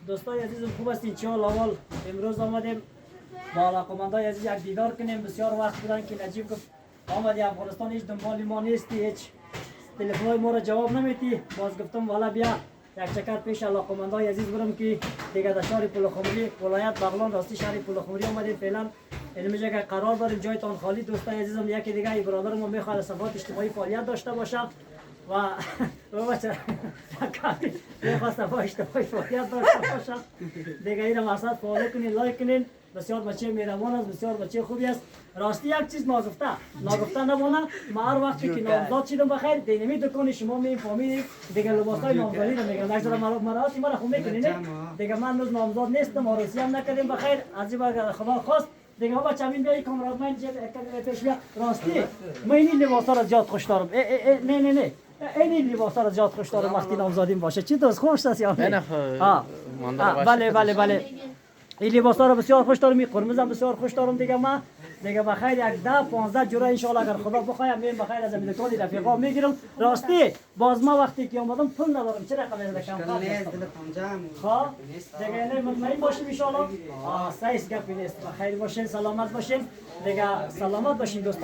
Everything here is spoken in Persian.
دوستای عزیزم خوب هستین؟ چه حال احوال؟ امروز آمدیم با علاقه‌مندای عزیز یک دیدار کنیم. بسیار وقت بودن که نجیب گفت آمدی افغانستان، هیچ دنبال ما نیستی، هیچ تلفن‌های ما را جواب نمیدی. باز گفتم والا بیا یک چکر پیش علاقه‌مندای عزیز برم که دیگه در شهر پولخمری ولایت بغلان راستی شهر پولخمری آمدیم. فعلا اینجا که قرار داریم جایتان خالی. دوستای عزیزم یکی دیگه ای برادر ما میخواد صفات اجتماعی فعالیت داشته باشه و بچه میخواست با اجتماعی فعالیت داشته باشه دیگه این مقصد فالو کنین، لایک کنین. بسیار بچه مهربان است، بسیار بچه خوبی است. راستی یک چیز ناگفته نمونه، ما هر وقتی که نامزاد شدم بخیر دینمی دکان شما میفهمید دیگه لباسای نامزدی رو میگم اکثر مراسم ما رو خوب میکنین دیگه. من روز نامزاد نیستم، عروسی هم نکردیم بخیر. از این بعد خدا خواست دیگه ما بچه همین بیایی کامرادمند پیش بیا. راستی من این لباسا رو زیاد خوش دارم. نه این لباسا رو زیاد خوش دارم وقتی نامزادیم باشه. چی دوست خوش است یا نه؟ بله این لباسا رو بسیار خوش دارم. این قرمز هم بسیار خوش دارم دیگه. ما دیگه بخیر یک 10-15 جوره ان شاء الله اگر خدا بخواید من بخیر از دکان رفیقا میگیرم. راستی باز ما وقتی که اومدم پول ندارم. چه رقم است کم خب دیگه نه مطمئن باشیم ان شاء الله. سایس گپ نیست. بخیر باشین، سلامت باشین دیگه. سلامت باشین دوستان.